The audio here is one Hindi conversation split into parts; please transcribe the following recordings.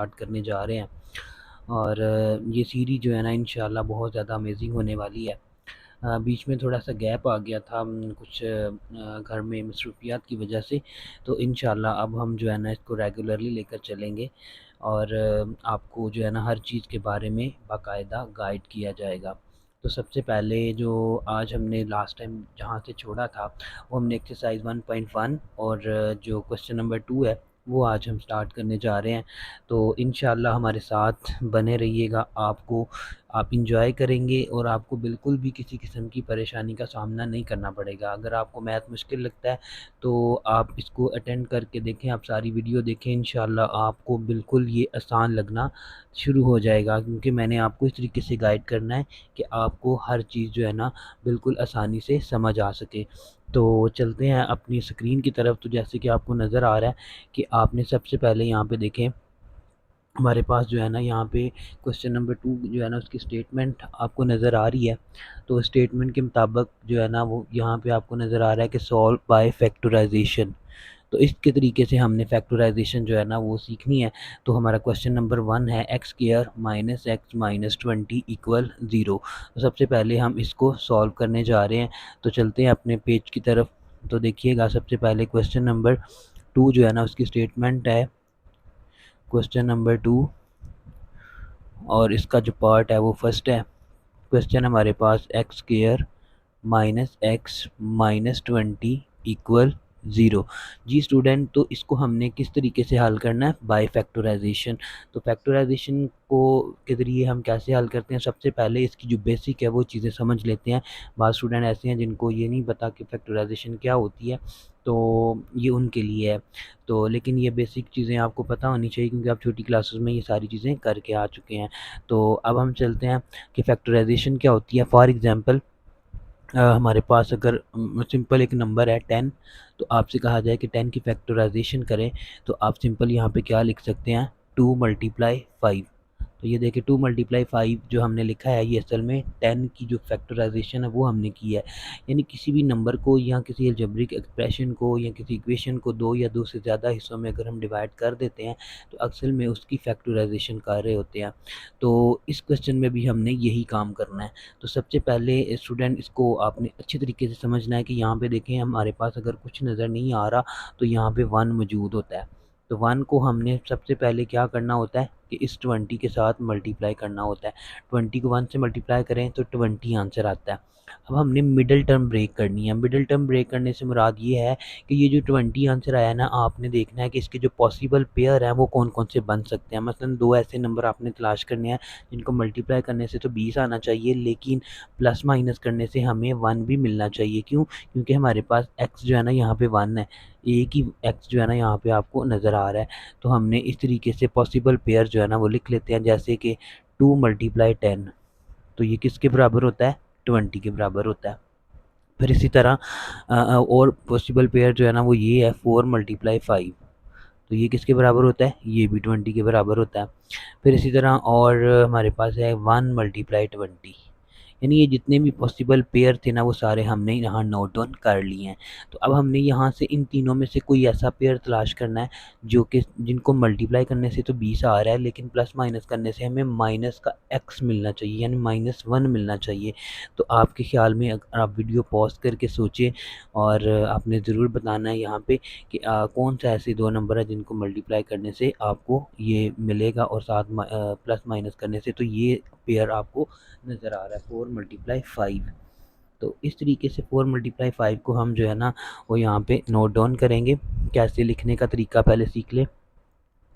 स्टार्ट करने जा रहे हैं और ये सीरीज़ जो है ना इंशाल्लाह बहुत ज़्यादा अमेजिंग होने वाली है। बीच में थोड़ा सा गैप आ गया था कुछ घर में मसरूफियात की वजह से, तो इंशाल्लाह अब हम जो है ना इसको रेगुलरली लेकर चलेंगे और आपको जो है ना हर चीज़ के बारे में बाकायदा गाइड किया जाएगा। तो सबसे पहले जो आज हमने लास्ट टाइम जहाँ से छोड़ा था वो हमने एक्सरसाइज 1.1 और जो क्वेश्चन नंबर 2 है वो आज हम स्टार्ट करने जा रहे हैं। तो इंशाल्लाह हमारे साथ बने रहिएगा, आप इंजॉय करेंगे और आपको बिल्कुल भी किसी किस्म की परेशानी का सामना नहीं करना पड़ेगा। अगर आपको मैथ मुश्किल लगता है तो आप इसको अटेंड करके देखें, आप सारी वीडियो देखें, इंशाल्लाह आपको बिल्कुल ये आसान लगना शुरू हो जाएगा, क्योंकि मैंने आपको इस तरीके से गाइड करना है कि आपको हर चीज़ जो है ना बिल्कुल आसानी से समझ आ सके। तो चलते हैं अपनी स्क्रीन की तरफ। तो जैसे कि आपको नज़र आ रहा है कि आपने सबसे पहले यहाँ पे देखें, हमारे पास जो है ना यहाँ पे क्वेश्चन नंबर 2 जो है ना उसकी स्टेटमेंट आपको नज़र आ रही है। तो स्टेटमेंट के मुताबिक जो है ना वो यहाँ पे आपको नज़र आ रहा है कि सॉल्व बाय फैक्टराइजेशन। तो इसके तरीके से हमने फैक्टराइजेशन जो है ना वो सीखनी है। तो हमारा क्वेश्चन नंबर 1 है x square minus x minus 20 equal 0। तो सबसे पहले हम इसको सॉल्व करने जा रहे हैं। तो चलते हैं अपने पेज की तरफ। तो देखिएगा सबसे पहले क्वेश्चन नंबर 2 जो है ना उसकी स्टेटमेंट है क्वेश्चन नंबर 2, और इसका जो पार्ट है वो फर्स्ट है। क्वेश्चन हमारे पास x square minus x minus 20 equal 0। जी स्टूडेंट, तो इसको हमने किस तरीके से हल करना है? By factorization. तो फैक्टराइजेशन को के ज़रिए हम कैसे हल करते हैं? सबसे पहले इसकी जो बेसिक है वो चीज़ें समझ लेते हैं। बहुत स्टूडेंट ऐसे हैं जिनको ये नहीं पता कि फैक्टराइजेशन क्या होती है, तो ये उनके लिए है। तो लेकिन ये बेसिक चीज़ें आपको पता होनी चाहिए, क्योंकि आप छोटी क्लासेस में ये सारी चीज़ें करके आ चुके हैं। तो अब हम चलते हैं कि फैक्टराइजेशन क्या होती है। फॉर एग्ज़ाम्पल हमारे पास अगर सिंपल एक नंबर है 10, तो आपसे कहा जाए कि 10 की फैक्टराइजेशन करें, तो आप सिंपल यहाँ पे क्या लिख सकते हैं? 2 मल्टीप्लाई 5। तो ये देखिए 2 मल्टीप्लाई 5 जो हमने लिखा है ये असल में 10 की जो फैक्टराइजेशन है वो हमने की है। यानी किसी भी नंबर को या किसी अलजेब्रिक एक्सप्रेशन को या किसी इक्वेशन को 2 या 2 से ज़्यादा हिस्सों में अगर हम डिवाइड कर देते हैं तो असल में उसकी फैक्टराइजेशन कर रहे होते हैं। तो इस क्वेश्चन में भी हमने यही काम करना है। तो सबसे पहले स्टूडेंट इसको आपने अच्छे तरीके से समझना है कि यहाँ पे देखें हमारे पास अगर कुछ नज़र नहीं आ रहा तो यहाँ पे 1 मौजूद होता है। तो 1 को हमने सबसे पहले क्या करना होता है कि इस 20 के साथ मल्टीप्लाई करना होता है। 20 को 1 से मल्टीप्लाई करें तो 20 आंसर आता है। अब हमने मिडल टर्म ब्रेक करनी है। मिडल टर्म ब्रेक करने से मुराद ये है कि ये जो 20 आंसर आया ना, आपने देखना है कि इसके जो पॉसिबल पेयर हैं वो कौन कौन से बन सकते हैं। मसलन 2 ऐसे नंबर आपने तलाश करने हैं जिनको मल्टीप्लाई करने से तो 20 आना चाहिए, लेकिन प्लस माइनस करने से हमें 1 भी मिलना चाहिए। क्यों? क्योंकि हमारे पास x जो है ना यहाँ पे 1 है, एक ही x जो है ना यहाँ पे आपको नज़र आ रहा है। तो हमने इस तरीके से पॉसिबल पेयर जो है ना वो लिख लेते हैं, जैसे कि 2 मल्टीप्लाई 10, तो ये किसके बराबर होता है? 20 के बराबर होता है। फिर इसी तरह और पॉसिबल पेयर जो है ना वो ये है 4 मल्टीप्लाई 5, तो ये किसके बराबर होता है? ये भी 20 के बराबर होता है। फिर इसी तरह और हमारे पास है 1 मल्टीप्लाई 20। यानी ये जितने भी पॉसिबल पेयर थे ना वो सारे हमने यहाँ नोट डाउन कर लिए हैं। तो अब हमने यहाँ से इन तीनों में से कोई ऐसा पेयर तलाश करना है जो कि जिनको मल्टीप्लाई करने से तो 20 आ रहा है, लेकिन प्लस माइनस करने से हमें माइनस का x मिलना चाहिए, यानी -1 मिलना चाहिए। तो आपके ख्याल में अगर आप वीडियो पॉज करके सोचें, और आपने ज़रूर बताना है यहाँ पे कि कौन सा ऐसे 2 नंबर है जिनको मल्टीप्लाई करने से आपको ये मिलेगा और साथ प्लस माइनस करने से तो ये पेयर आपको नज़र आ रहा है 4 मल्टीप्लाई 5। तो इस तरीके से 4 मल्टीप्लाई 5 को हम जो है ना वो यहाँ पे नोट डाउन करेंगे। कैसे लिखने का तरीका पहले सीख लें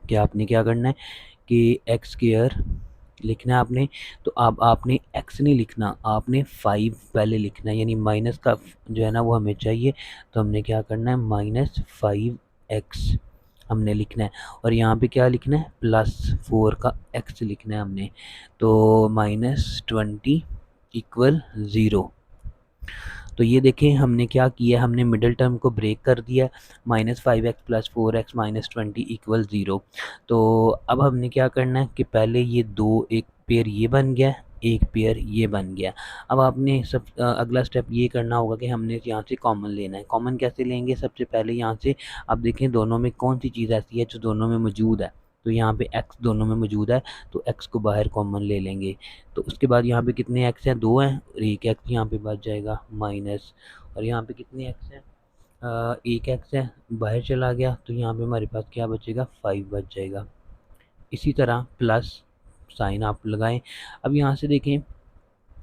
कि आपने क्या करना है कि एक्स स्क्वायर लिखना है आपने। तो अब आपने x नहीं लिखना, आपने 5 पहले लिखना है, यानी माइनस का जो है ना वो हमें चाहिए। तो हमने क्या करना है? -5x हमने लिखना है, और यहाँ पे क्या लिखना है? +4 का x लिखना है हमने। तो -20 इक्वल 0। तो ये देखें हमने क्या किया, हमने मिडल टर्म को ब्रेक कर दिया। -5x + 4x -20 equal 0। तो अब हमने क्या करना है कि पहले ये दो, एक पेयर ये बन गया, एक पेयर ये बन गया। अब आपने अगला स्टेप ये करना होगा कि हमने यहाँ से कॉमन लेना है। कॉमन कैसे लेंगे? सबसे पहले यहाँ से आप देखें दोनों में कौन सी चीज़ ऐसी है जो दोनों में मौजूद है। तो यहाँ पे x दोनों में मौजूद है, तो x को बाहर कॉमन ले लेंगे। तो उसके बाद यहाँ पे कितने x हैं, 2 हैं, और एक x यहाँ पे बच जाएगा माइनस, और यहाँ पे कितने x हैं, एक x है, बाहर चला गया, तो यहाँ पे हमारे पास क्या बचेगा, 5 बच जाएगा। इसी तरह प्लस साइन आप लगाएं। अब यहाँ से देखें,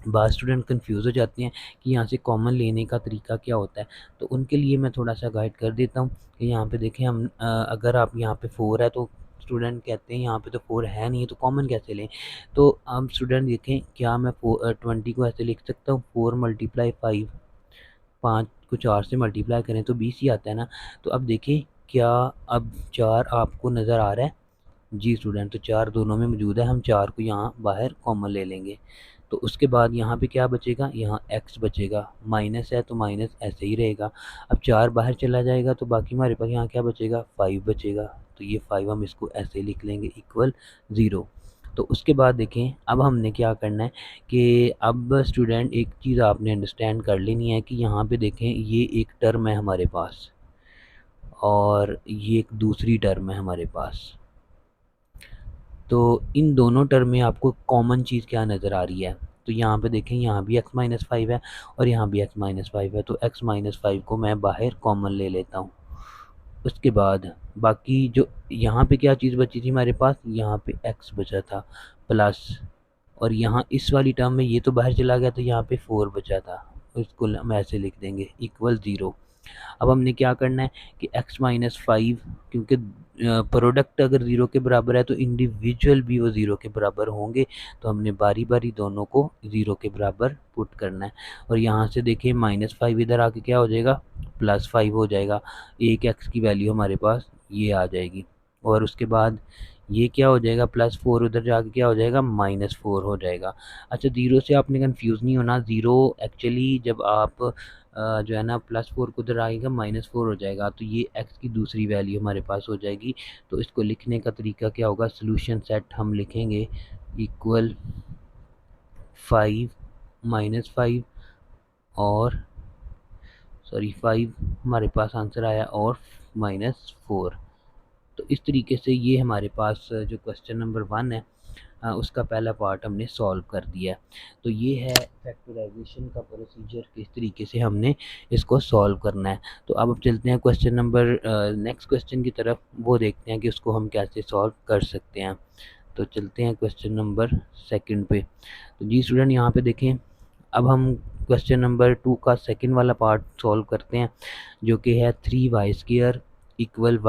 बाद स्टूडेंट कंफ्यूज हो जाते हैं कि यहाँ से कॉमन लेने का तरीका क्या होता है, तो उनके लिए मैं थोड़ा सा गाइड कर देता हूँ कि यहाँ पे देखें हम अगर आप यहाँ पे 4 है तो स्टूडेंट कहते हैं यहाँ पे तो 4 है नहीं, तो कॉमन कैसे लें। तो हम स्टूडेंट देखें, क्या मैं 20 को ऐसे लिख सकता हूँ, 4 मल्टीप्लाई 5, 5 को 4 से मल्टीप्लाई करें तो 20 ही आता है ना। तो अब देखें, क्या अब 4 आपको नज़र आ रहा है, जी स्टूडेंट, तो 4 दोनों में मौजूद है, हम 4 को यहाँ बाहर कॉमन ले लेंगे। तो उसके बाद यहाँ पे क्या बचेगा, यहाँ x बचेगा, माइनस है तो माइनस ऐसे ही रहेगा। अब 4 बाहर चला जाएगा तो बाकी हमारे पास यहाँ क्या बचेगा, 5 बचेगा, तो ये 5 हम इसको ऐसे लिख लेंगे इक्वल 0। तो उसके बाद देखें, अब हमने क्या करना है कि अब स्टूडेंट एक चीज़ आपने अंडरस्टैंड कर लेनी है कि यहाँ पे देखें, ये एक टर्म है हमारे पास और ये एक दूसरी टर्म है हमारे पास। तो इन दोनों टर्म में आपको कॉमन चीज़ क्या नज़र आ रही है, तो यहाँ पे देखें, यहाँ भी x माइनस 5 है और यहाँ भी x माइनस 5 है, तो x माइनस 5 को मैं बाहर कॉमन ले लेता हूँ। उसके बाद बाकी जो यहाँ पे क्या चीज़ बची थी हमारे पास, यहाँ पे x बचा था प्लस, और यहाँ इस वाली टर्म में ये तो बाहर चला गया, तो यहाँ पे 4 बचा था, उसको हम ऐसे लिख देंगे इक्वल 0। अब हमने क्या करना है कि x माइनस 5, क्योंकि प्रोडक्ट अगर 0 के बराबर है तो इंडिविजुअल भी वो 0 के बराबर होंगे, तो हमने बारी बारी दोनों को 0 के बराबर पुट करना है। और यहाँ से देखिए, माइनस 5 इधर आके क्या हो जाएगा, प्लस 5 हो जाएगा, एक x की वैल्यू हमारे पास ये आ जाएगी, और उसके बाद ये क्या हो जाएगा, प्लस 4 उधर जाके क्या हो जाएगा, माइनस 4 हो जाएगा। अच्छा, 0 से आपने कंफ्यूज नहीं होना, 0 एक्चुअली जब आप जो है ना +4 को उधर आएगा -4 हो जाएगा, तो ये x की दूसरी वैल्यू हमारे पास हो जाएगी। तो इसको लिखने का तरीका क्या होगा, सोल्यूशन सेट हम लिखेंगे इक्वल 5 -5 और सॉरी 5 हमारे पास आंसर आया और -4। तो इस तरीके से ये हमारे पास जो क्वेश्चन नंबर 1 है उसका पहला पार्ट हमने सॉल्व कर दिया है। तो ये है फैक्टराइजेशन का प्रोसीजर, किस तरीके से हमने इसको सॉल्व करना है। तो अब चलते हैं क्वेश्चन नंबर नेक्स्ट क्वेश्चन की तरफ, वो देखते हैं कि उसको हम कैसे सॉल्व कर सकते हैं। तो चलते हैं क्वेश्चन नंबर 2 पे। तो जी स्टूडेंट, यहाँ पे देखें, अब हम क्वेश्चन नंबर 2 का सेकंड वाला पार्ट सॉल्व करते हैं, जो कि है 3y² इक्वल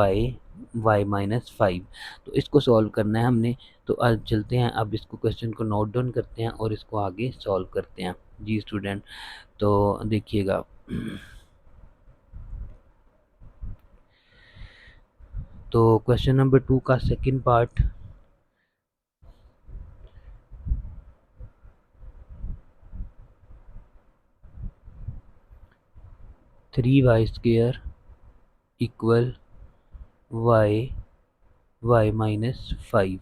y माइनस 5। तो इसको सॉल्व करना है हमने। तो आज चलते हैं, अब इसको क्वेश्चन को नोट डाउन करते हैं और इसको आगे सॉल्व करते हैं। जी स्टूडेंट, तो देखिएगा, तो क्वेश्चन नंबर 2 का second part, 3y² equal y minus 5।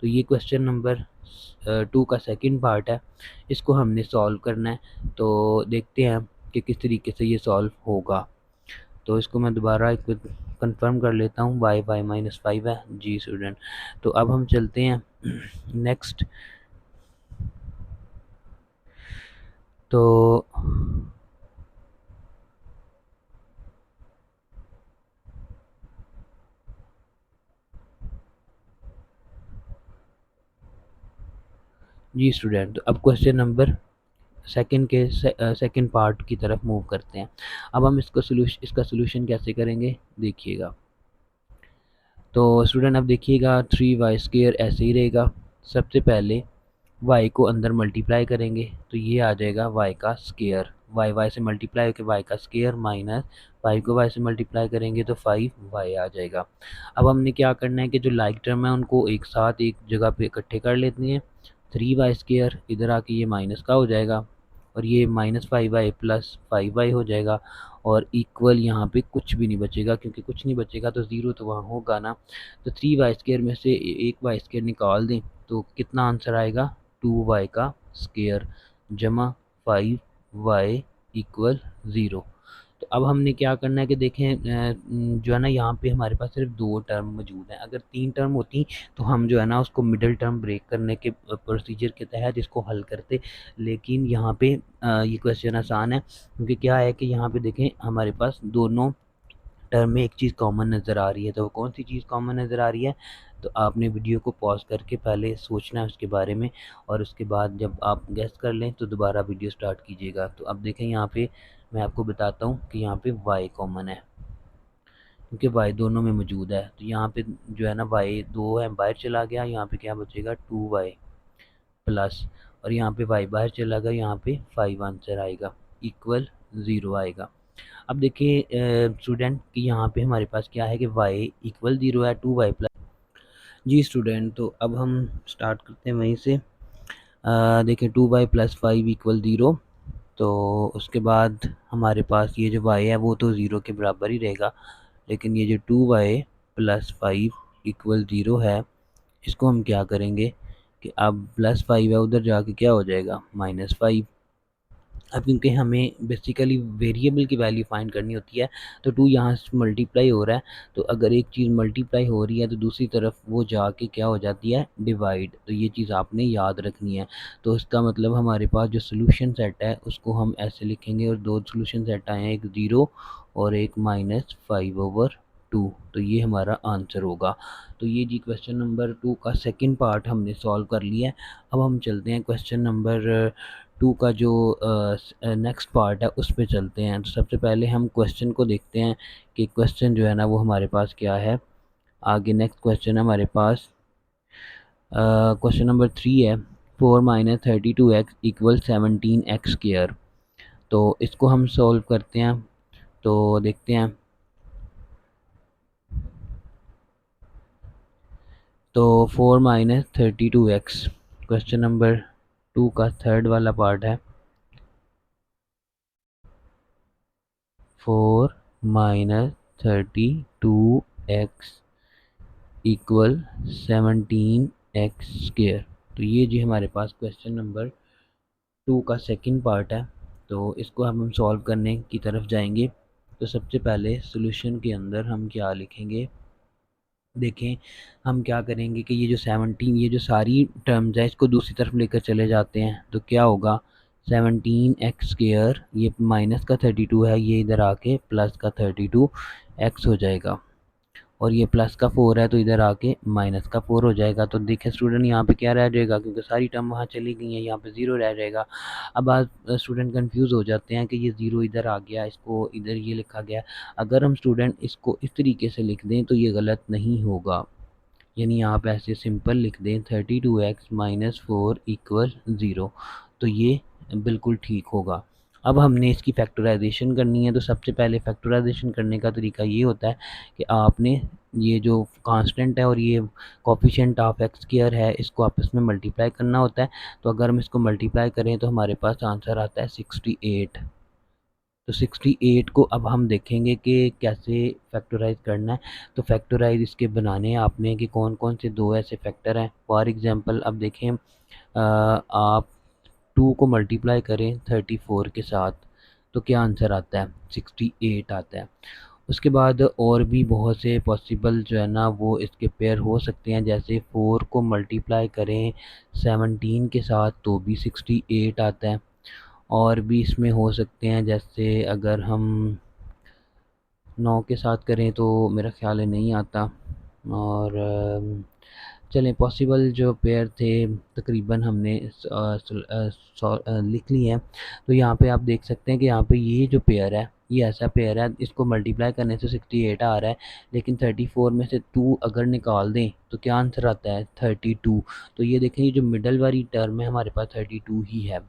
तो ये क्वेश्चन नंबर 2 का सेकंड पार्ट है, इसको हमने सॉल्व करना है। तो देखते हैं कि किस तरीके से ये सॉल्व होगा। तो इसको मैं दोबारा एक कंफर्म कर लेता हूँ, y माइनस 5 है। जी स्टूडेंट, तो अब हम चलते हैं नेक्स्ट। तो जी स्टूडेंट, तो अब क्वेश्चन नंबर सेकंड के सेकंड पार्ट की तरफ मूव करते हैं। अब हम इसका सोल्यूशन कैसे करेंगे, देखिएगा। तो स्टूडेंट अब देखिएगा, 3y² ऐसे ही रहेगा। सबसे पहले y को अंदर मल्टीप्लाई करेंगे तो ये आ जाएगा y का स्क्वायर, y से मल्टीप्लाई होकर y का स्क्वायर, माइनस 5 को y से मल्टीप्लाई करेंगे तो 5y आ जाएगा। अब हमने क्या करना है कि जो लाइक टर्म है उनको एक साथ एक जगह पे इकट्ठे कर लेते हैं। 3y² इधर आके ये माइनस का हो जाएगा, और ये -5y प्लस 5y हो जाएगा, और इक्वल यहाँ पे कुछ भी नहीं बचेगा, क्योंकि कुछ नहीं बचेगा तो ज़ीरो तो वहाँ होगा ना। तो 3y² में से एक y² निकाल दें तो कितना आंसर आएगा, 2y का स्क्वायर जमा 5y इक्वल 0। तो अब हमने क्या करना है कि देखें जो है ना यहाँ पे हमारे पास सिर्फ 2 टर्म मौजूद हैं। अगर 3 टर्म होती तो हम जो है ना उसको मिडल टर्म ब्रेक करने के प्रोसीजर के तहत इसको हल करते। लेकिन यहाँ पे ये क्वेश्चन आसान है, क्योंकि क्या है कि यहाँ पे देखें हमारे पास दोनों टर्म में एक चीज़ कॉमन नज़र आ रही है। तो वो कौन सी चीज़ कॉमन नज़र आ रही है? तो आपने वीडियो को पॉज करके पहले सोचना है उसके बारे में, और उसके बाद जब आप गेस कर लें तो दोबारा वीडियो स्टार्ट कीजिएगा। तो अब देखें यहाँ पे मैं आपको बताता हूँ कि यहाँ पे y कॉमन है, क्योंकि y दोनों में मौजूद है। तो यहाँ पे जो है ना y 2 है, बाहर चला गया, यहाँ पे क्या बचेगा 2y प्लस, और यहाँ पे y बाहर चला गया, यहाँ पे 5 आंसर आएगा, इक्वल 0 आएगा। अब देखिए स्टूडेंट कि यहाँ पे हमारे पास क्या है कि y इक्वल 0 है, 2y प्लस। जी स्टूडेंट, तो अब हम स्टार्ट करते हैं वहीं से। देखिए 2y प्लस 5 इक्वल 0। तो उसके बाद हमारे पास ये जो y है वो तो 0 के बराबर ही रहेगा, लेकिन ये जो 2y प्लस 5 इक्वल 0 है, इसको हम क्या करेंगे कि अब प्लस 5 है, उधर जाके क्या हो जाएगा -5। अब क्योंकि हमें बेसिकली वेरिएबल की वैल्यू फाइंड करनी होती है, तो 2 यहाँ से मल्टीप्लाई हो रहा है, तो अगर एक चीज़ मल्टीप्लाई हो रही है तो दूसरी तरफ वो जाके क्या हो जाती है, डिवाइड। तो ये चीज़ आपने याद रखनी है। तो इसका मतलब हमारे पास जो सोल्यूशन सेट है उसको हम ऐसे लिखेंगे, और 2 सोल्यूशन सेट आए हैं, एक 0 और एक -5/2। तो ये हमारा आंसर होगा। तो ये जी क्वेश्चन नंबर 2 का सेकंड पार्ट हमने सॉल्व कर लिया है। अब हम चलते हैं क्वेश्चन नंबर 2 का जो नेक्स्ट पार्ट है उस पे चलते हैं। तो सबसे पहले हम क्वेश्चन को देखते हैं कि क्वेश्चन जो है ना वो हमारे पास क्या है। आगे नेक्स्ट क्वेश्चन है हमारे पास, क्वेश्चन नंबर 3 है, 4 माइनस 32x इक्वल 17x²। तो इसको हम सॉल्व करते हैं, तो देखते हैं। तो 4 माइनस 32x, क्वेश्चन नंबर 2 का थर्ड वाला पार्ट है। 4 माइनस 32x इक्वल 17x²। तो ये जी हमारे पास क्वेश्चन नंबर 2 का सेकंड पार्ट है। तो इसको हम सॉल्व करने की तरफ जाएंगे। तो सबसे पहले सॉल्यूशन के अंदर हम क्या लिखेंगे, देखें हम क्या करेंगे कि ये जो 17, ये जो सारी टर्म्स है इसको दूसरी तरफ लेकर चले जाते हैं। तो क्या होगा, 17x², ये माइनस का 32 है, ये इधर आके प्लस का 32x हो जाएगा, और ये प्लस का 4 है तो इधर आके माइनस का 4 हो जाएगा। तो देखें स्टूडेंट यहाँ पे क्या रह जाएगा, क्योंकि सारी टर्म वहाँ चली गई हैं, यहाँ पे 0 रह जाएगा। अब आज स्टूडेंट कंफ्यूज हो जाते हैं कि ये 0 इधर आ गया, इसको इधर ये लिखा गया। अगर हम स्टूडेंट इसको इस तरीके से लिख दें तो ये गलत नहीं होगा, यानी आप ऐसे सिंपल लिख दें 32x माइनस 4 इक्वल 0, तो ये बिल्कुल ठीक होगा। अब हमने इसकी फैक्टराइजेशन करनी है। तो सबसे पहले फैक्टराइजेशन करने का तरीका ये होता है कि आपने ये जो कांस्टेंट है और ये कोफिशिएंट ऑफ x² है, इसको आपस में मल्टीप्लाई करना होता है। तो अगर हम इसको मल्टीप्लाई करें तो हमारे पास आंसर आता है 68। तो 68 को अब हम देखेंगे कि कैसे फैक्टराइज करना है। तो फैक्टराइज इसके बनाने हैं आपने कि कौन कौन से 2 ऐसे फैक्टर हैं। फॉर एग्जांपल अब देखें, आप 2 को मल्टीप्लाई करें 34 के साथ तो क्या आंसर आता है, 68 आता है। उसके बाद और भी बहुत से पॉसिबल जो है ना वो इसके पेयर हो सकते हैं, जैसे 4 को मल्टीप्लाई करें 17 के साथ तो भी 68 आता है। और भी इसमें हो सकते हैं, जैसे अगर हम 9 के साथ करें तो मेरा ख्याल है नहीं आता। और चलें, पॉसिबल जो पेयर थे तकरीबन हमने लिख लिए हैं। तो यहाँ पे आप देख सकते हैं कि यहाँ पे ये जो पेयर है ये ऐसा पेयर है, इसको मल्टीप्लाई करने से 68 आ रहा है, लेकिन 34 में से 2 अगर निकाल दें तो क्या आंसर आता है, 32। तो ये देखें, ये जो मिडल वाली टर्म है हमारे पास 32 ही है।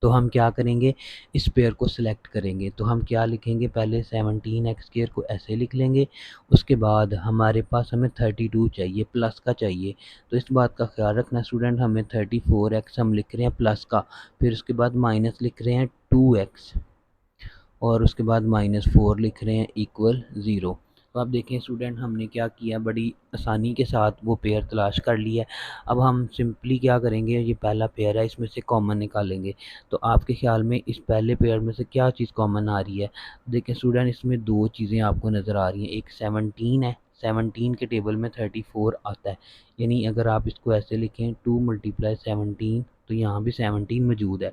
तो हम क्या करेंगे, इस पेयर को सिलेक्ट करेंगे। तो हम क्या लिखेंगे, पहले 17x² को ऐसे लिख लेंगे। उसके बाद हमारे पास हमें 32 चाहिए, प्लस का चाहिए। तो इस बात का ख्याल रखना स्टूडेंट, हमें 34x हम लिख रहे हैं प्लस का, फिर उसके बाद माइनस लिख रहे हैं 2x, और उसके बाद -4 लिख रहे हैं इक्वल 0। तो आप देखें स्टूडेंट, हमने क्या किया, बड़ी आसानी के साथ वो पेयर तलाश कर लिया है। अब हम सिंपली क्या करेंगे, ये पहला पेयर है, इसमें से कॉमन निकालेंगे। तो आपके ख्याल में इस पहले पेयर में से क्या चीज़ कॉमन आ रही है? देखें स्टूडेंट, इसमें दो चीज़ें आपको नज़र आ रही हैं। एक 17 है, 17 के टेबल में 34 आता है। यानी अगर आप इसको ऐसे लिखें 2 × 17, तो यहाँ भी 17 मौजूद है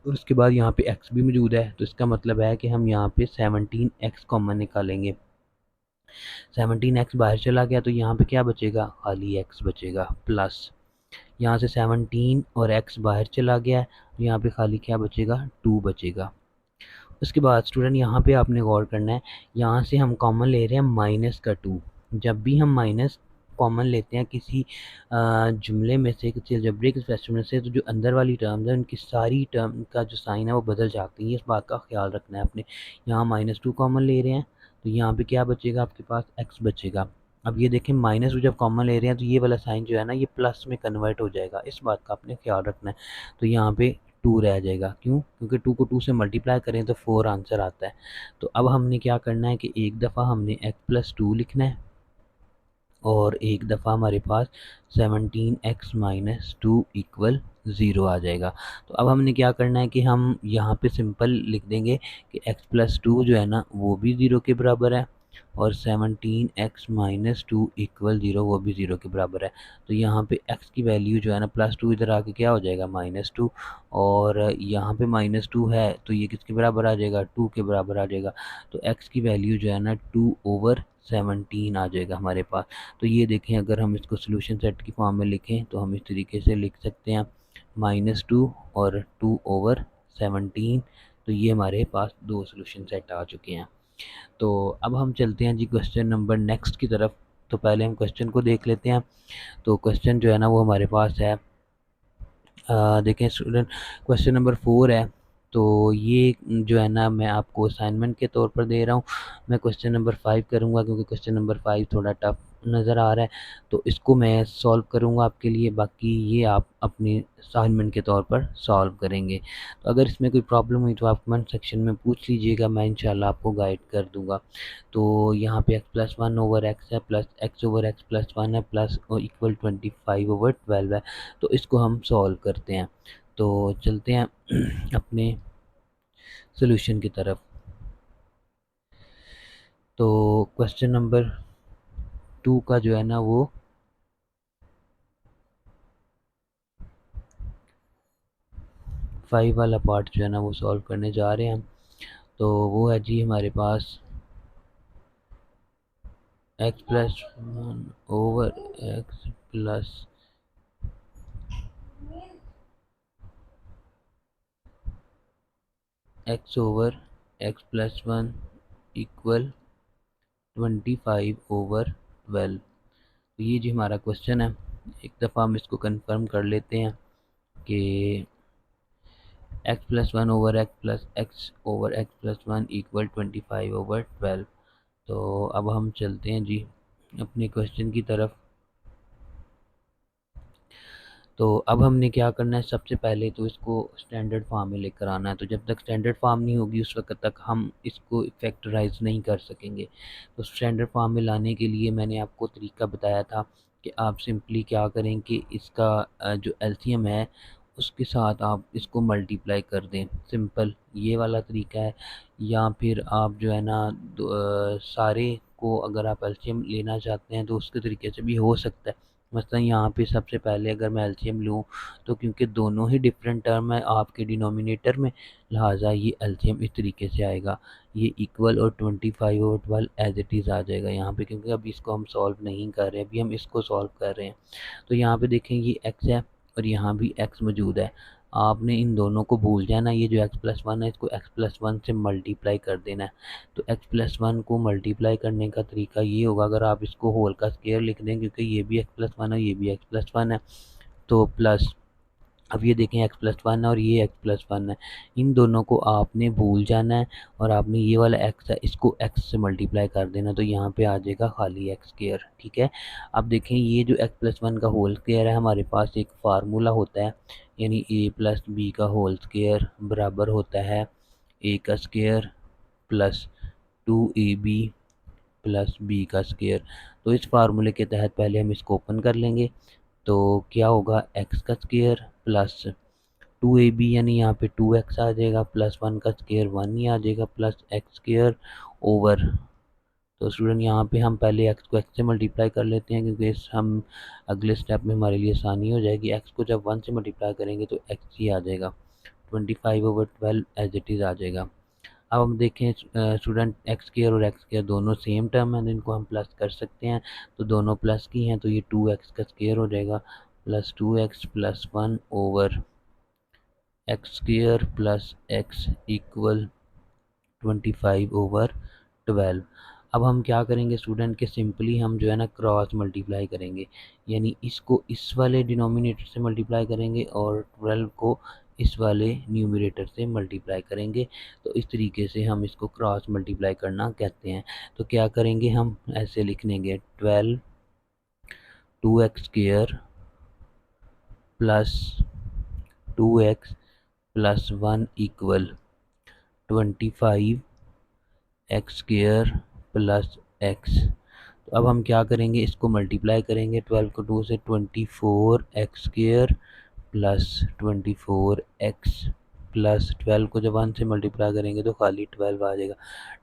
और उसके बाद यहाँ पे x भी मौजूद है। तो इसका मतलब है कि हम यहाँ पे 17x कॉमन निकालेंगे। 17x बाहर चला गया तो यहाँ पे क्या बचेगा, खाली x बचेगा, प्लस यहाँ से 17 और x बाहर चला गया है तो यहाँ पे खाली क्या बचेगा, 2 बचेगा। उसके बाद स्टूडेंट यहाँ पे आपने गौर करना है, यहाँ से हम कॉमन ले रहे हैं माइनस का 2। जब भी हम माइनस कॉमन लेते हैं किसी जुमले में से, किसी अलजेब्रिक एक्सप्रेशन में से, तो जो अंदर वाली टर्म्स है उनकी सारी टर्म का जो साइन है वो बदल जाती है। इस बात का ख्याल रखना है आपने। यहाँ -2 कॉमन ले रहे हैं तो यहाँ पे क्या बचेगा, आपके पास x बचेगा। अब ये देखें -2 जब कॉमन ले रहे हैं तो ये वाला साइन जो है ना, ये प्लस में कन्वर्ट हो जाएगा। इस बात का आपने ख्याल रखना है। तो यहाँ पे 2 रह जाएगा, क्यों? क्योंकि 2 को 2 से मल्टीप्लाई करें तो 4 आंसर आता है। तो अब हमने क्या करना है कि एक दफ़ा हमने x+2 लिखना है और एक दफ़ा हमारे पास 17x-2 इक्वल 0 आ जाएगा। तो अब हमने क्या करना है कि हम यहाँ पे सिंपल लिख देंगे कि x+2 जो है ना वो भी 0 के बराबर है और 17x-2 इक्वल 0 वो भी 0 के बराबर है। तो यहाँ पे x की वैल्यू जो है ना +2 इधर आके क्या हो जाएगा, -2, और यहाँ पे -2 है तो ये किसके बराबर आ जाएगा, 2 के बराबर आ जाएगा। तो x की वैल्यू जो है ना 2/17 आ जाएगा हमारे पास। तो ये देखें, अगर हम इसको सोल्यूशन सेट की फॉर्म में लिखें तो हम इस तरीके से लिख सकते हैं -2 और 2/17। तो ये हमारे पास दो सोल्यूशन सेट आ चुके हैं। तो अब हम चलते हैं जी क्वेश्चन नंबर नेक्स्ट की तरफ। तो पहले हम क्वेश्चन को देख लेते हैं। तो क्वेश्चन जो है ना वो हमारे पास है, देखें स्टूडेंट, क्वेश्चन नंबर 4 है। तो ये जो है ना मैं आपको असाइनमेंट के तौर पर दे रहा हूँ। मैं क्वेश्चन नंबर 5 करूँगा क्योंकि क्वेश्चन नंबर 5 थोड़ा टफ नज़र आ रहा है। तो इसको मैं सॉल्व करूँगा आपके लिए, बाकी ये आप अपनी असाइनमेंट के तौर पर सॉल्व करेंगे। तो अगर इसमें कोई प्रॉब्लम हुई तो आप कमेंट सेक्शन में पूछ लीजिएगा, मैं इंशाल्लाह आपको गाइड कर दूँगा। तो यहाँ पे x+1/x है, प्लस x/x+1 है, प्लस और इक्वल 25/12 है। तो इसको हम सॉल्व करते हैं। तो चलते हैं अपने सॉल्यूशन की तरफ। तो क्वेश्चन नंबर 2 का जो है ना वो 5 वाला पार्ट जो है ना वो सॉल्व करने जा रहे हैं हम। तो वो है जी हमारे पास x+1/x प्लस x/x+1 इक्वल 25/12। तो ये जी हमारा क्वेश्चन है। एक दफ़ा हम इसको कंफर्म कर लेते हैं कि x+1/x प्लस x/x+1 इक्वल 25/12। तो अब हम चलते हैं जी अपने क्वेश्चन की तरफ। तो अब हमने क्या करना है, सबसे पहले तो इसको स्टैंडर्ड फॉर्म में लेकर आना है। तो जब तक स्टैंडर्ड फॉर्म नहीं होगी उस वक्त तक हम इसको फैक्टराइज नहीं कर सकेंगे। तो स्टैंडर्ड फॉर्म में लाने के लिए मैंने आपको तरीका बताया था कि आप सिंपली क्या करें कि इसका जो एलसीएम है उसके साथ आप इसको मल्टीप्लाई कर दें। सिंपल ये वाला तरीका है। या फिर आप जो है ना सारे को अगर आप एलसीएम लेना चाहते हैं तो उसके तरीके से भी हो सकता है। मसलन यहाँ पे सबसे पहले अगर मैं एलसीएम लूँ तो क्योंकि दोनों ही डिफरेंट टर्म है आपके डिनोमिनेटर में, लिहाजा ये एलसीएम इस तरीके से आएगा। ये इक्वल और 25/12 एज इट इज़ आ जाएगा यहाँ पे, क्योंकि अभी इसको हम सॉल्व नहीं कर रहे, अभी हम इसको सॉल्व कर रहे हैं। तो यहाँ पे देखें ये x है और यहाँ भी x मौजूद है। आपने इन दोनों को भूल जाना, ये जो x+1 है इसको x+1 से मल्टीप्लाई कर देना है। तो x+1 को मल्टीप्लाई करने का तरीका ये होगा, अगर आप इसको होल का स्क्वायर लिख दें क्योंकि ये भी x+1 है ये भी x+1 है, तो प्लस अब ये देखें x+1 है और ये x+1 है, इन दोनों को आपने भूल जाना है और आपने ये वाला x है इसको x से मल्टीप्लाई कर देना। तो यहाँ पे आ जाएगा खाली x स्क्वायर। ठीक है, अब देखें ये जो x+1 का होल स्क्वायर है हमारे पास एक फार्मूला होता है, यानी a+b का होल स्क्वायर बराबर होता है a का square plus 2ab plus B का स्क्वायर। तो इस फार्मूले के तहत पहले हम इसको ओपन कर लेंगे। तो क्या होगा, एक्स का स्क्वायर प्लस 2ab यानी यहाँ पे 2x आ जाएगा, प्लस 1 का स्क्वायर 1 ही आ जाएगा, प्लस एक्स स्क्वायर ओवर। तो स्टूडेंट यहाँ पे हम पहले x को x से मल्टीप्लाई कर लेते हैं, क्योंकि इस हम अगले स्टेप में हमारे लिए आसानी हो जाएगी। x को जब 1 से मल्टीप्लाई करेंगे तो x ही आ जाएगा, 25/12 एज इट इज़ आ जाएगा। अब हम देखें स्टूडेंट, एक्स स्क्वायर और एक्स स्क्वायर दोनों सेम टर्म है, इनको हम प्लस कर सकते हैं। तो दोनों प्लस की हैं, तो ये 2x का स्क्वायर हो जाएगा, plus 2x plus 1 over x square plus x equal 25/12। अब हम क्या करेंगे स्टूडेंट के सिंपली हम जो है ना क्रॉस मल्टीप्लाई करेंगे, यानी इसको इस वाले डिनोमिनेटर से मल्टीप्लाई करेंगे और 12 को इस वाले न्यूमरेटर से मल्टीप्लाई करेंगे। तो इस तरीके से हम इसको क्रॉस मल्टीप्लाई करना कहते हैं। तो क्या करेंगे, हम ऐसे लिख लेंगे 12 2x square plus 2x plus 1 equal 25 x square plus x. तो अब हम क्या करेंगे, इसको मल्टीप्लाई करेंगे 12 को 2 से, 24 x square plus 24 x plus 12 को जब 1 से मल्टीप्लाई करेंगे तो खाली 12 आ जाएगा।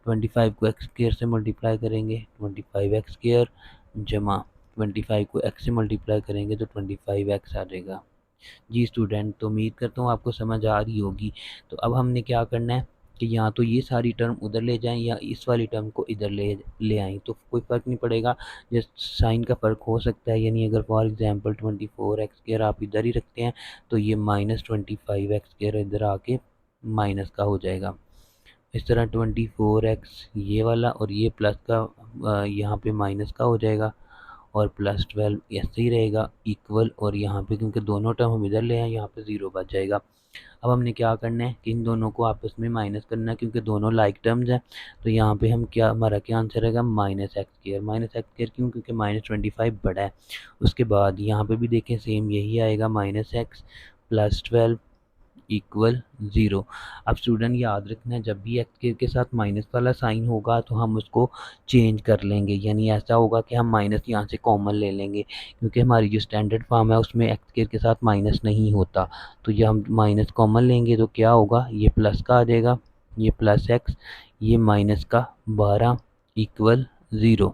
25 को एक्स स्क्वायर से मल्टीप्लाई करेंगे 25 एक्स स्क्वायर, जमा 25 को एक्स से मल्टीप्लाई करेंगे तो 25 एक्स आ जाएगा। जी स्टूडेंट, तो उम्मीद करता हूँ आपको समझ आ रही होगी। तो अब हमने क्या करना है कि या तो ये सारी टर्म उधर ले जाएं या इस वाली टर्म को इधर ले आएँ, तो कोई फ़र्क नहीं पड़ेगा। जस्ट साइन का फ़र्क हो सकता है, यानी अगर फॉर एग्जांपल 24 एक्स स्क्वायर आप इधर ही रखते हैं तो ये माइनस 25 एक्स स्क्वायर इधर आके माइनस का हो जाएगा। इस तरह 24 एक्स ये वाला और ये प्लस का यहाँ पे माइनस का हो जाएगा, और प्लस 12 ऐसे ही रहेगा इक्वल, और यहाँ पे क्योंकि दोनों टर्म हम इधर ले आए यहाँ पे 0 बच जाएगा। अब हमने क्या करना है कि इन दोनों को आपस में माइनस करना है, क्योंकि दोनों लाइक टर्म्स हैं। तो यहाँ पे हम क्या, हमारा क्या आंसर रहेगा, minus x square. Minus x square क्यों, क्योंकि माइनस 25 बड़ा है। उसके बाद यहाँ पे भी देखें सेम यही आएगा, माइनस एक्स प्लस 12 इक्वल 0। अब स्टूडेंट याद रखना है, जब भी एक्स के साथ माइनस वाला साइन होगा तो हम उसको चेंज कर लेंगे, यानी ऐसा होगा कि हम माइनस यहाँ से कॉमन ले लेंगे, क्योंकि हमारी जो स्टैंडर्ड फॉर्म है उसमें एक्स के साथ माइनस नहीं होता। तो ये हम माइनस कॉमन लेंगे तो क्या होगा, ये प्लस का आ जाएगा, ये प्लस एक्स, ये माइनस का 12 इक्वल 0।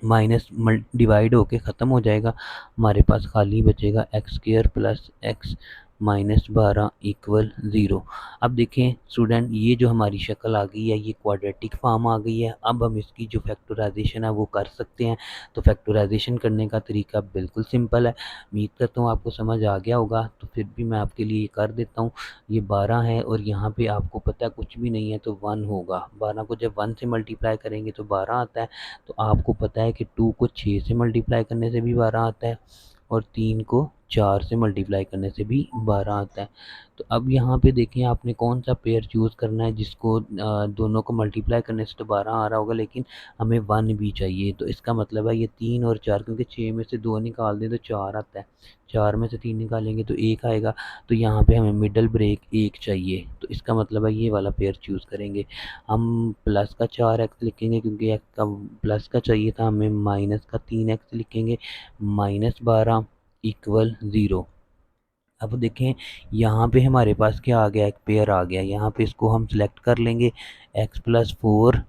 माइनस डिवाइड होके ख़त्म हो जाएगा, हमारे पास खाली बचेगा x square plus x minus 12 equal 0। अब देखें स्टूडेंट, ये जो हमारी शक्ल आ गई है ये क्वाड्रेटिक फॉर्म आ गई है। अब हम इसकी जो फैक्टराइजेशन है वो कर सकते हैं। तो फैक्टराइजेशन करने का तरीका बिल्कुल सिंपल है, उम्मीद करता हूँ आपको समझ आ गया होगा। तो फिर भी मैं आपके लिए कर देता हूँ। ये 12 है और यहाँ पे आपको पता है कुछ भी नहीं है तो 1 होगा। 12 को जब 1 से मल्टीप्लाई करेंगे तो 12 आता है। तो आपको पता है कि 2 को 6 से मल्टीप्लाई करने से भी 12 आता है, और 3 को 4 से मल्टीप्लाई करने से भी 12 आता है। तो अब यहाँ पे देखें आपने कौन सा पेयर चूज़ करना है, जिसको दोनों को मल्टीप्लाई करने से तो 12 आ रहा होगा, लेकिन हमें 1 भी चाहिए। तो इसका मतलब है ये 3 और 4, क्योंकि 6 में से 2 निकाल दें तो 4 आता है, 4 में से 3 निकालेंगे तो 1 आएगा। तो यहाँ पे हमें मिडल ब्रेक 1 चाहिए, तो इसका मतलब है ये वाला पेयर चूज़ करेंगे। हम प्लस का 4x लिखेंगे, क्योंकि एक्स का प्लस का चाहिए था हमें, माइनस का 3x लिखेंगे, माइनस 12 इक्वल 0। अब देखें यहाँ पे हमारे पास क्या आ गया, एक पेयर आ गया। यहाँ पे इसको हम सिलेक्ट कर लेंगे x+4,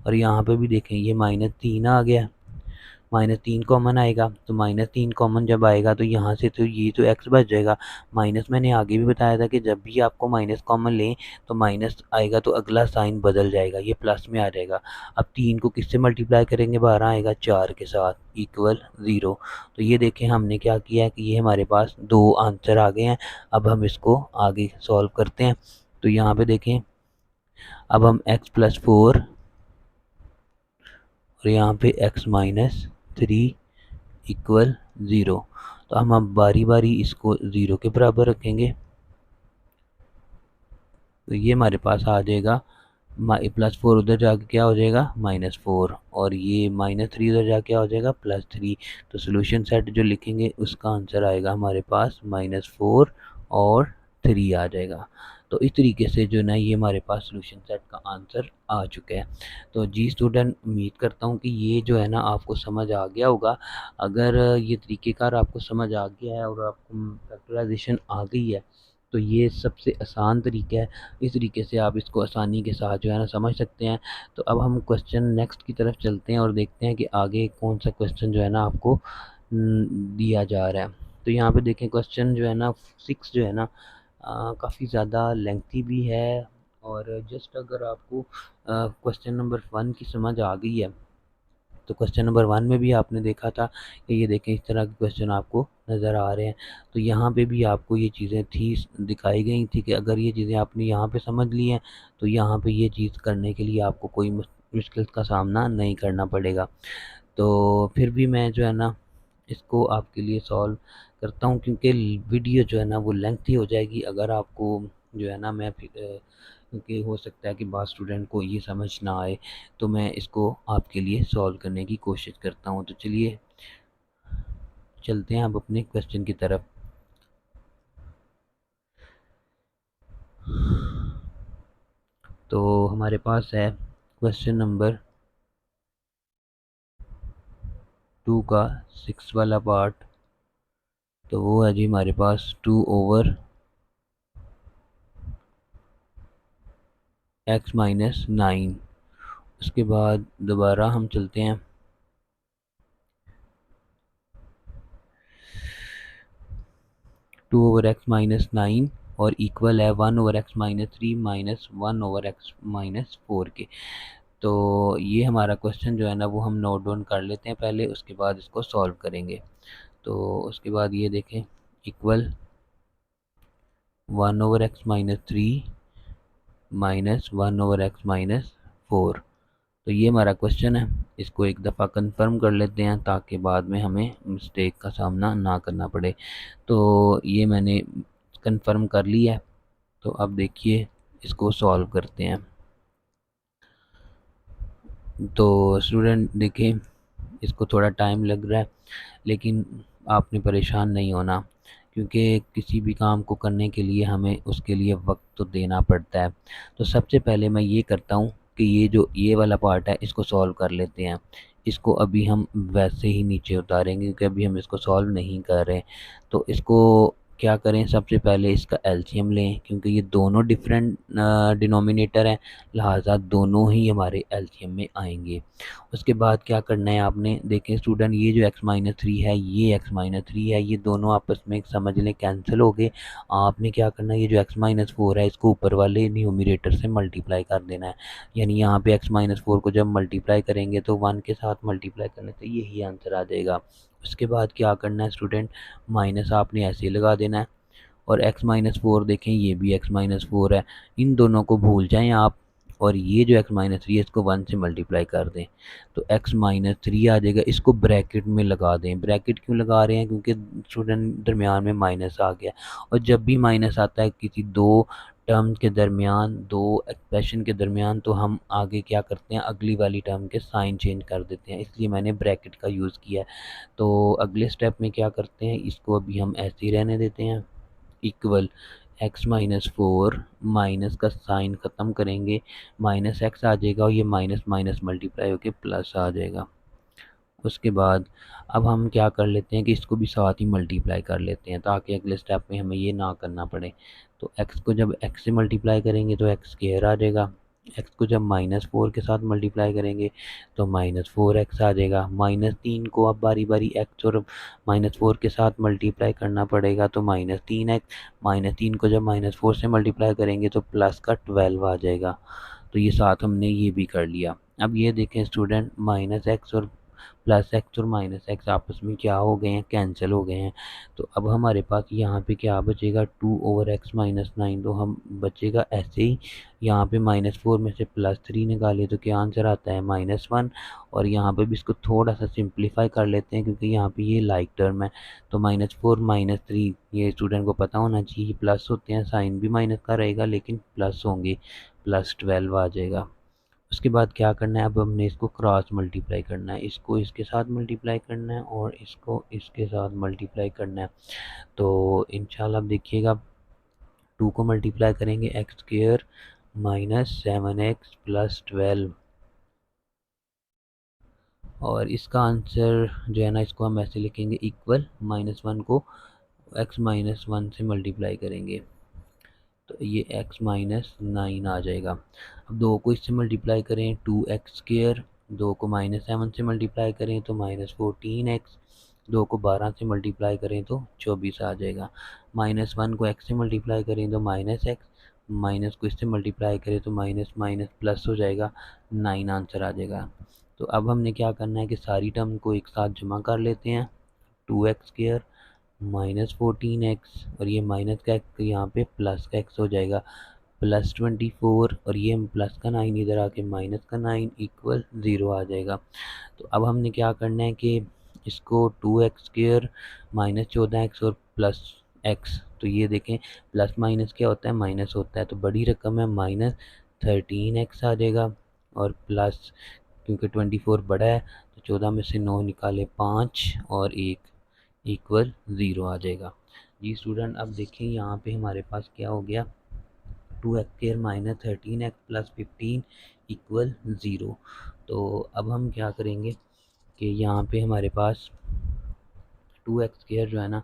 और यहाँ पे भी देखें ये -3 आ गया, -3 कॉमन आएगा। तो -3 कॉमन जब आएगा तो यहाँ से तो ये तो x बच जाएगा। माइनस मैंने आगे भी बताया था कि जब भी आपको माइनस कॉमन लें तो माइनस आएगा तो अगला साइन बदल जाएगा, ये प्लस में आ जाएगा। अब 3 को किससे मल्टीप्लाई करेंगे, 12 आएगा 4 के साथ इक्वल 0। तो ये देखें हमने क्या किया है कि ये हमारे पास 2 आंसर आ गए हैं। अब हम इसको आगे सॉल्व करते हैं। तो यहाँ पे देखें, अब हम x+4 और यहाँ पे x-3 इक्वल 0। तो हम अब बारी बारी इसको 0 के बराबर रखेंगे। तो ये हमारे पास आ जाएगा +4, उधर जाके क्या हो जाएगा -4, और ये -3 उधर जाके क्या हो जाएगा +3। तो सोल्यूशन सेट जो लिखेंगे उसका आंसर आएगा हमारे पास -4 और 3 आ जाएगा। तो इस तरीके से जो है ना ये हमारे पास सॉल्यूशन सेट का आंसर आ चुका है। तो जी स्टूडेंट, उम्मीद करता हूँ कि ये जो है ना आपको समझ आ गया होगा। अगर ये तरीक़ेकार आपको समझ आ गया है और आपको फैक्टराइज़ेशन आ गई है तो ये सबसे आसान तरीका है। इस तरीके से आप इसको आसानी के साथ जो है ना समझ सकते हैं। तो अब हम क्वेश्चन नेक्स्ट की तरफ चलते हैं और देखते हैं कि आगे कौन सा क्वेश्चन जो है ना आपको दिया जा रहा है। तो यहाँ पे देखें क्वेश्चन जो है ना 6 जो है ना काफ़ी ज़्यादा लेंथी भी है। और जस्ट अगर आपको क्वेश्चन नंबर 1 की समझ आ गई है तो क्वेश्चन नंबर 1 में भी आपने देखा था कि ये देखें इस तरह के क्वेश्चन आपको नज़र आ रहे हैं। तो यहाँ पे भी आपको ये चीज़ें थी दिखाई गई थी कि अगर ये चीज़ें आपने यहाँ पे समझ ली हैं तो यहाँ पे ये चीज़ करने के लिए आपको कोई मुश्किल का सामना नहीं करना पड़ेगा। तो फिर भी मैं जो है ना इसको आपके लिए सॉल्व करता हूँ, क्योंकि वीडियो जो है ना वो लेंथी हो जाएगी अगर आपको जो है ना मैं क्योंकि हो सकता है कि बाद स्टूडेंट को ये समझ ना आए। तो मैं इसको आपके लिए सॉल्व करने की कोशिश करता हूँ। तो चलिए चलते हैं अब अपने क्वेश्चन की तरफ। तो हमारे पास है क्वेश्चन नंबर 2 का 6 वाला पार्ट। तो वो है जी हमारे पास 2/x-9। उसके बाद दोबारा हम चलते हैं 2/x-9 और इक्वल है 1/x-3 माइनस 1/x-4 के। तो ये हमारा क्वेश्चन जो है ना वो हम नोट डाउन कर लेते हैं पहले, उसके बाद इसको सॉल्व करेंगे। तो उसके बाद ये देखें इक्वल 1/x-3 माइनस 1/x-4। तो ये हमारा क्वेश्चन है। इसको एक दफ़ा कंफर्म कर लेते हैं ताकि बाद में हमें मिस्टेक का सामना ना करना पड़े। तो ये मैंने कंफर्म कर लिया है। तो अब देखिए इसको सॉल्व करते हैं। तो स्टूडेंट देखें इसको थोड़ा टाइम लग रहा है, लेकिन आपने परेशान नहीं होना, क्योंकि किसी भी काम को करने के लिए हमें उसके लिए वक्त तो देना पड़ता है। तो सबसे पहले मैं ये करता हूँ कि ये वाला पार्ट है इसको सॉल्व कर लेते हैं। इसको अभी हम वैसे ही नीचे उतारेंगे क्योंकि अभी हम इसको सॉल्व नहीं कर रहे। तो इसको क्या करें, सबसे पहले इसका एलसीएम लें, क्योंकि ये दोनों डिफरेंट डिनोमिनेटर हैं, लिहाजा दोनों ही हमारे एलसीएम में आएंगे। उसके बाद क्या करना है आपने, देखें स्टूडेंट ये जो x-3 है ये x-3 है, ये दोनों आपस में समझ लें कैंसिल हो गए। आपने क्या करना है, ये जो x-4 है इसको ऊपर वाले न्यूमरेटर से मल्टीप्लाई कर देना है। यानी यहाँ पे x-4 को जब मल्टीप्लाई करेंगे तो 1 के साथ मल्टीप्लाई करने से यही आंसर आ जाएगा। उसके बाद क्या करना है स्टूडेंट, माइनस आपने ऐसे ही लगा देना है। और x-4 देखें ये भी x-4 है, इन दोनों को भूल जाएं आप। और ये जो x-3 है इसको 1 से मल्टीप्लाई कर दें तो x-3 आ जाएगा। इसको ब्रैकेट में लगा दें। ब्रैकेट क्यों लगा रहे हैं, क्योंकि स्टूडेंट दरमियान में माइनस आ गया, और जब भी माइनस आता है किसी दो टर्म के दरमियान, दो एक्सप्रेशन के दरमियान, तो हम आगे क्या करते हैं अगली वाली टर्म के साइन चेंज कर देते हैं, इसलिए मैंने ब्रैकेट का यूज़ किया है। तो अगले स्टेप में क्या करते हैं, इसको अभी हम ऐसे ही रहने देते हैं। इक्वल x-4 माइनस का साइन ख़त्म करेंगे, माइनस x आ जाएगा और ये माइनस माइनस मल्टीप्लाई होकर प्लस आ जाएगा। उसके बाद अब हम क्या कर लेते हैं कि इसको भी साथ ही मल्टीप्लाई कर लेते हैं ताकि अगले स्टेप में हमें ये ना करना पड़े। तो x को जब x से मल्टीप्लाई करेंगे तो x स्क्वायर आ जाएगा। x को जब -4 के साथ मल्टीप्लाई करेंगे तो -4x आ जाएगा। -3 को अब बारी बारी x और -4 के साथ मल्टीप्लाई करना पड़ेगा तो -3x। -3 को जब -4 से मल्टीप्लाई करेंगे तो प्लस का 12 आ जाएगा। तो ये साथ हमने ये भी कर लिया। अब ये देखें स्टूडेंट, -x और प्लस एक्स और माइनस एक्स आपस में क्या हो गए हैं, कैंसिल हो गए हैं। तो अब हमारे पास यहाँ पे क्या बचेगा, 2/x-9। तो हम बचेगा ऐसे ही। यहाँ पे -4 में से +3 निकाले तो क्या आंसर आता है, -1। और यहाँ पे भी इसको थोड़ा सा सिंप्लीफाई कर लेते हैं क्योंकि यहाँ पे ये लाइक टर्म है। तो -4 -3 ये स्टूडेंट को पता होना चाहिए, प्लस होते हैं, साइन भी माइनस का रहेगा लेकिन प्लस होंगे, +12 आ जाएगा। उसके बाद क्या करना है, अब हमने इसको क्रॉस मल्टीप्लाई करना है, इसको इसके साथ मल्टीप्लाई करना है और इसको इसके साथ मल्टीप्लाई करना है। तो इंशाल्लाह अब देखिएगा 2 को मल्टीप्लाई करेंगे x square minus 7x plus 12, और इसका आंसर जो है ना इसको हम ऐसे लिखेंगे इक्वल -1 को x-1 से मल्टीप्लाई करेंगे तो ये x-9 आ जाएगा। अब 2 को इससे मल्टीप्लाई करें 2x², 2 को -7 से मल्टीप्लाई करें तो -14x, 2 को 12 से मल्टीप्लाई करें तो 24 आ जाएगा। -1 को x से मल्टीप्लाई करें तो -x, माइनस को इससे मल्टीप्लाई करें तो माइनस माइनस प्लस हो जाएगा, 9 आंसर आ जाएगा। तो अब हमने क्या करना है कि सारी टर्म को एक साथ जमा कर लेते हैं, 2x² -14x और ये माइनस का x यहाँ पे प्लस का x हो जाएगा, +24 और ये प्लस का 9 इधर आके माइनस का 9 इक्वल 0 आ जाएगा। तो अब हमने क्या करना है कि इसको 2x² -14x और प्लस x, तो ये देखें प्लस माइनस क्या होता है, माइनस होता है, तो बड़ी रकम है -13x आ जाएगा, और प्लस क्योंकि 24 बड़ा है तो 14 में से 9 निकाले 5 और 1 इक्वल 0 आ जाएगा। जी स्टूडेंट, अब देखें यहाँ पे हमारे पास क्या हो गया, 2x² -13x प्लस 15 इक्वल 0। तो अब हम क्या करेंगे कि यहाँ पे हमारे पास 2x² जो है ना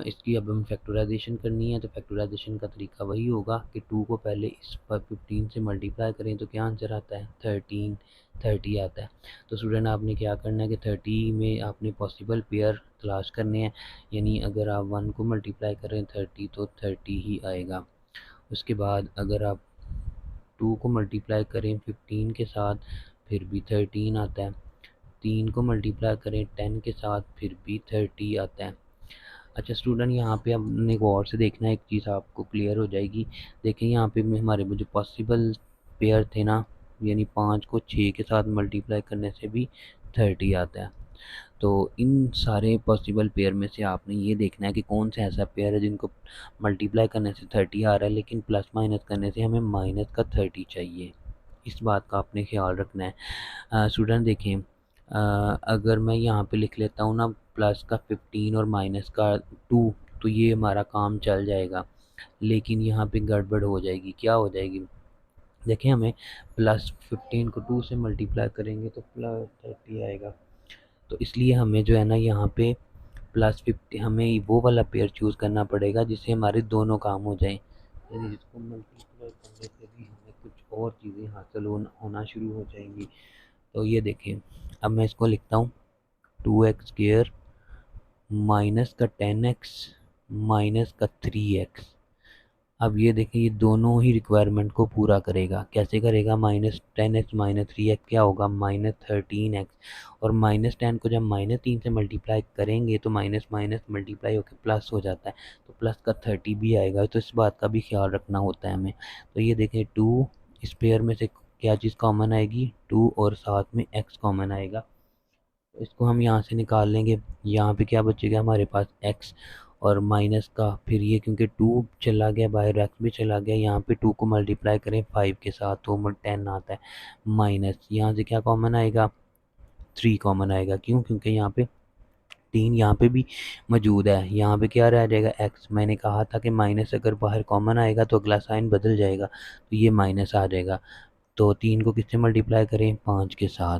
इसकी अब हम फैक्टराइजेशन करनी है, तो फैक्टराइजेशन का तरीका वही होगा कि 2 को पहले इस पर 15 से मल्टीप्लाई करें तो क्या आंसर आता है, 30 आता है। तो स्टूडेंट आपने क्या करना है कि 30 में आपने पॉसिबल पेयर तलाश करने हैं, यानी अगर आप 1 को मल्टीप्लाई करें 30 तो 30 ही आएगा। उसके बाद अगर आप 2 को मल्टीप्लाई करें 15 के साथ फिर भी 13 आता है, 3 को मल्टीप्लाई करें 10 के साथ फिर भी 30 आता है। अच्छा स्टूडेंट, यहाँ पे हमने गौर से देखना है, एक चीज़ आपको क्लियर हो जाएगी। देखें यहाँ पे हमारे जो पॉसिबल पेयर थे ना, यानी 5 को 6 के साथ मल्टीप्लाई करने से भी 30 आता है। तो इन सारे पॉसिबल पेयर में से आपने ये देखना है कि कौन सा ऐसा पेयर है जिनको मल्टीप्लाई करने से 30 आ रहा है लेकिन प्लस माइनस करने से हमें माइनस का 30 चाहिए। इस बात का आपने ख्याल रखना है। स्टूडेंट देखें, अगर मैं यहाँ पे लिख लेता हूँ ना प्लस का 15 और माइनस का 2, तो ये हमारा काम चल जाएगा, लेकिन यहाँ पे गड़बड़ हो जाएगी। क्या हो जाएगी, देखें हमें +15 को 2 से मल्टीप्लाई करेंगे तो +30 आएगा, तो इसलिए हमें जो है ना यहाँ पे +50 हमें वो वाला पेयर चूज़ करना पड़ेगा जिससे हमारे दोनों काम हो जाएं, यानी जिसको मल्टीप्लाई करने से भी हमें कुछ और चीज़ें हासिल होना शुरू हो जाएंगी। तो ये देखें, अब मैं इसको लिखता हूँ 2x² माइनस का 10x माइनस का 3x। अब ये देखिए ये दोनों ही रिक्वायरमेंट को पूरा करेगा। कैसे करेगा, -10x -3x क्या होगा, -13x, और -10 को जब -3 से मल्टीप्लाई करेंगे तो माइनस माइनस मल्टीप्लाई होकर प्लस हो जाता है, तो प्लस का 30 भी आएगा। तो इस बात का भी ख्याल रखना होता है हमें। तो ये देखें 2, इस पेयर में से क्या चीज़ कॉमन आएगी, 2 और साथ में x कॉमन आएगा, तो इसको हम यहाँ से निकाल लेंगे। यहाँ पे क्या बचेगा हमारे पास x और माइनस का, फिर ये क्योंकि 2 चला गया बाहर, x भी चला गया, यहाँ पे 2 को मल्टीप्लाई करें 5 के साथ तो 10 आता है, माइनस यहाँ से क्या कॉमन आएगा, 3 कॉमन आएगा। क्यों, क्योंकि यहाँ पे 3 यहाँ पे भी मौजूद है, यहाँ पे क्या रह जाएगा x। मैंने कहा था कि माइनस अगर बाहर कॉमन आएगा तो अगला साइन बदल जाएगा, तो ये माइनस आ जाएगा। तो 3 को किससे मल्टीप्लाई करें, 5 के साथ।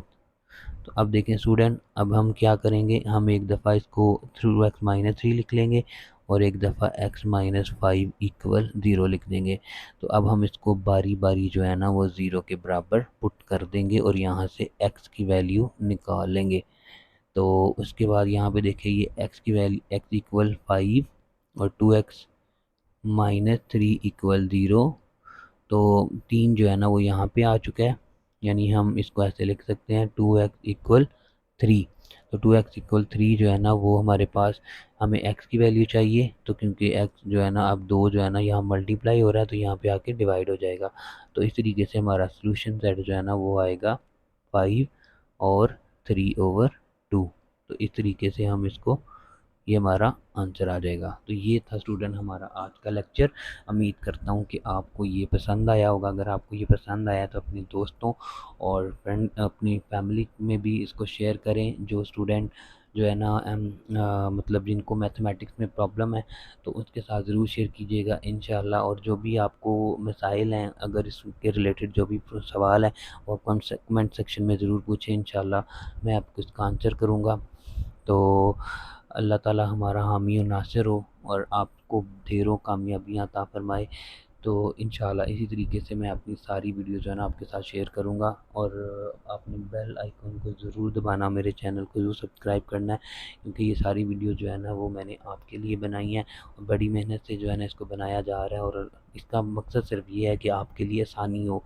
तो अब देखें स्टूडेंट, अब हम क्या करेंगे, हम एक दफ़ा इसको थ्रू x -3 लिख लेंगे और एक दफ़ा x -5 इक्वल 0 लिख देंगे। तो अब हम इसको बारी बारी जो है ना वो 0 के बराबर पुट कर देंगे और यहाँ से x की वैल्यू निकाल लेंगे। तो उसके बाद यहाँ पे देखिए ये x की वैल्यू x इक्वल 5 और 2x -3 इक्वल 0। तो 3 जो है ना वो यहाँ पे आ चुका है, यानी हम इसको ऐसे लिख सकते हैं 2x इक्वल 3। तो 2x इक्वल 3 जो है ना वो हमारे पास, हमें x की वैल्यू चाहिए, तो क्योंकि x जो है ना अब 2 जो है ना यहाँ मल्टीप्लाई हो रहा है तो यहाँ पे आके डिवाइड हो जाएगा। तो इस तरीके से हमारा सोल्यूशन सेट जो है ना वो आएगा 5 और 3/2। तो इस तरीके से हम इसको, ये हमारा आंसर आ जाएगा। तो ये था स्टूडेंट हमारा आज का लेक्चर। उम्मीद करता हूँ कि आपको ये पसंद आया होगा। अगर आपको ये पसंद आया तो अपने दोस्तों और फ्रेंड, अपनी फैमिली में भी इसको शेयर करें जो स्टूडेंट जो है ना मतलब जिनको मैथमेटिक्स में प्रॉब्लम है तो उसके साथ ज़रूर शेयर कीजिएगा इंशाल्लाह। और जो भी आपको मसाइल हैं, अगर इसके रिलेटेड जो भी सवाल हैं वो आप कमेंट सेक्शन में ज़रूर पूछें, इंशाल्लाह मैं आपको इसका आंसर करूँगा। तो अल्लाह ताला हमारा हामी और नासिर हो और आपको ढेरों कामयाबियाँ अता फ़रमाए। तो इंशाल्लाह इसी तरीके से मैं अपनी सारी वीडियो जो है ना आपके साथ शेयर करूँगा। और आपने बेल आइकन को ज़रूर दबाना, मेरे चैनल को ज़रूर सब्सक्राइब करना है, क्योंकि ये सारी वीडियो जो है ना वो मैंने आपके लिए बनाई हैं और बड़ी मेहनत से जो है ना इसको बनाया जा रहा है। और इसका मकसद सिर्फ ये है कि आपके लिए आसानी हो,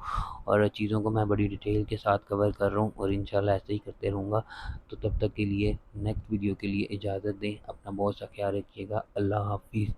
और चीज़ों को मैं बड़ी डिटेल के साथ कवर कर रहा हूँ और इंशाल्लाह ऐसे ही करते रहूँगा। तो तब तक के लिए नेक्स्ट वीडियो के लिए इजाज़त दें। अपना बहुत सा ख्याल रखिएगा। अल्लाह हाफिज़।